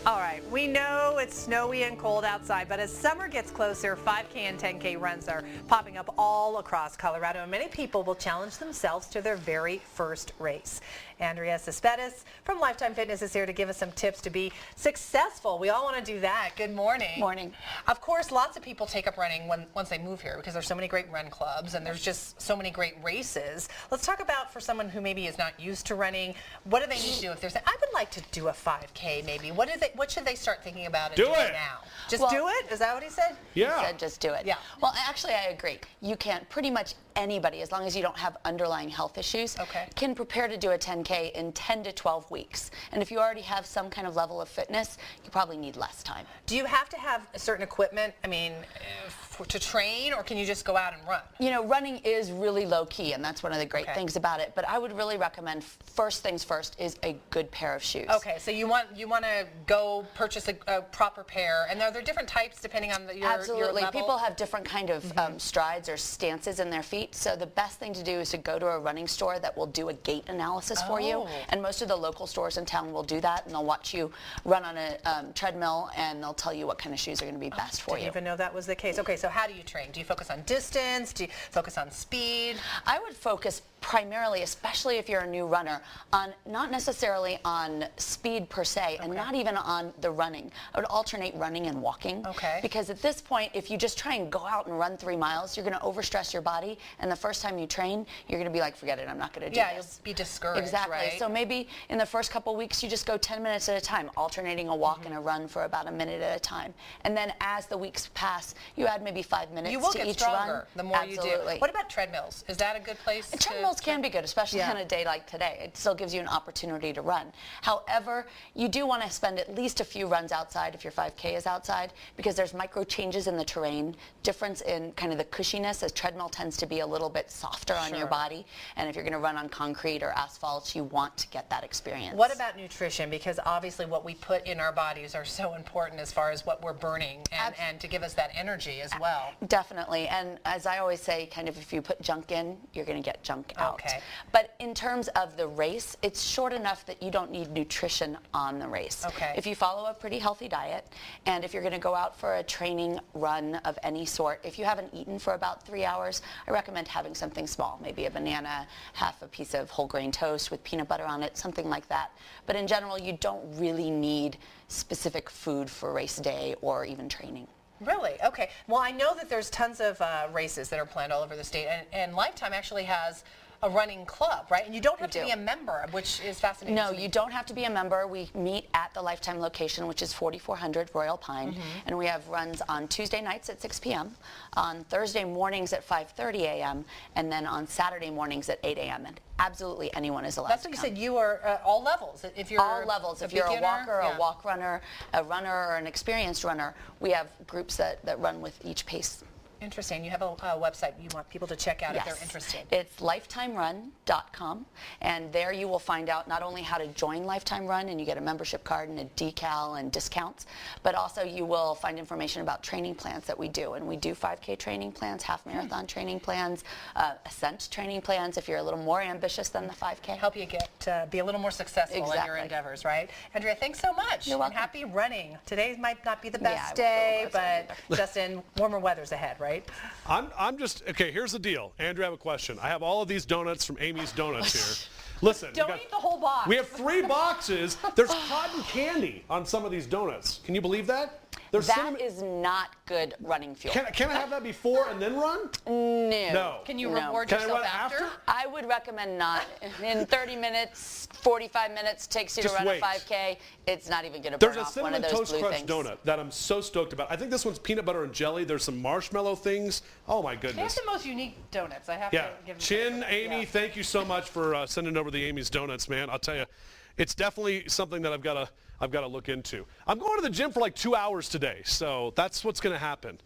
All right, we know it's snowy and cold outside, but as summer gets closer, 5K and 10K runs are popping up all across Colorado, and many people will challenge themselves to their very first race. Andrea Cespedes from Lifetime Fitness is here to give us some tips to be successful. We all want to do that. Good morning. Morning. Of course, lots of people take up running once they move here because there's so many great run clubs and there's just so many great races. Let's talk about, for someone who maybe is not used to running, what do they need to do if they're saying, I would like to do a 5K maybe? What should they start thinking about doing now? Just do it? Is that what he said? Yeah. He said just do it. Yeah. Well, actually, I agree. You can pretty much anybody, as long as you don't have underlying health issues, can prepare to do a 10K in 10 to 12 weeks. And if you already have some kind of level of fitness, you probably need less time. Do you have to have a certain equipment, to train, or can you just go out and run? You know, running is really low key, and that's one of the great things about it. But I would really recommend, first things first, is a good pair of shoes. Okay, so you want to go purchase a proper pair, and are there different types depending on your Absolutely. level? People have different kind of strides or stances in their feet, so the best thing to do is to go to a running store that will do a gait analysis for you, and most of the local stores in town will do that, and they'll watch you run on a treadmill, and they'll tell you what kind of shoes are going to be best for you. Didn't even know that was the case. Okay, so how do you train? Do you focus on distance? Do you focus on speed? I would focus primarily, especially if you're a new runner, on not necessarily on speed per se, and not even on the running. I would alternate running and walking. Because at this point, if you just try and go out and run 3 miles, you're going to overstress your body, and the first time you train, you're going to be like, forget it, I'm not going to do this. Yeah, you'll be discouraged, Exactly. right? So maybe in the first couple weeks, you just go 10 minutes at a time, alternating a walk and a run for about a minute at a time. And then as the weeks pass, you add maybe 5 minutes to each run. You will get stronger the more you do. What about treadmills? Is that a good place? Treadmills can be good, especially on a day like today. It still gives you an opportunity to run. However, you do want to spend at least a few runs outside if your 5K is outside, because there's micro changes in the terrain, difference in kind of the cushiness, as treadmill tends to be a little bit softer on your body, and if you're going to run on concrete or asphalt, you want to get that experience. What about nutrition? Because obviously what we put in our bodies are so important as far as what we're burning and to give us that energy as well. Definitely, and as I always say, kind of if you put junk in, you're going to get junk out. But in terms of the race, it's short enough that you don't need nutrition on the race. If you follow a pretty healthy diet, and if you're going to go out for a training run of any sort, if you haven't eaten for about 3 hours, I recommend having something small, maybe a banana, half a piece of whole grain toast with peanut butter on it, something like that. But in general, you don't really need specific food for race day or even training. Really? Okay. Well, I know that there's tons of races that are planned all over the state, and Lifetime actually has a running club, right? And you don't have to be a member, which is fascinating. No, you don't have to be a member. We meet at the Lifetime location, which is 4400 Royal Pine, and we have runs on Tuesday nights at 6 p.m., on Thursday mornings at 5:30 a.m., and then on Saturday mornings at 8 a.m. And absolutely anyone is allowed to come. That's what you said. You are all levels. If you're all levels. If you're a walker, a walk runner, a runner, or an experienced runner, we have groups that run with each pace. Interesting. You have a website you want people to check out if they're interested. It's lifetimerun.com, and there you will find out not only how to join Lifetime Run, and you get a membership card and a decal and discounts, but also you will find information about training plans that we do. And we do 5K training plans, half marathon training plans, ascent training plans if you're a little more ambitious than the 5K. Help you get be a little more successful in your endeavors, right? Andrea, thanks so much. You're welcome. And happy running. Today might not be the best day, but Justin, warmer weather's ahead, right? I'm just, okay, here's the deal. Andrew, I have a question. I have all of these donuts from Amy's Donuts here. Listen. Don't eat the whole box. We have 3 boxes. There's cotton candy on some of these donuts. Can you believe that? That is not good running fuel. Can I have that before and then run? No. Can you reward yourself after? I would recommend not. In 30 minutes, 45 minutes takes you to run a 5K. It's not even going to burn off one of those blue things. There's a Cinnamon Toast Crunch donut that I'm so stoked about. I think this one's peanut butter and jelly. There's some marshmallow things. Oh my goodness. They have the most unique donuts. I have to give them Chin, Amy, thank you so much for sending over the Amy's Donuts, man. I'll tell you, it's definitely something that I've got to look into. I'm going to the gym for like 2 hours today, so that's what's going to happen.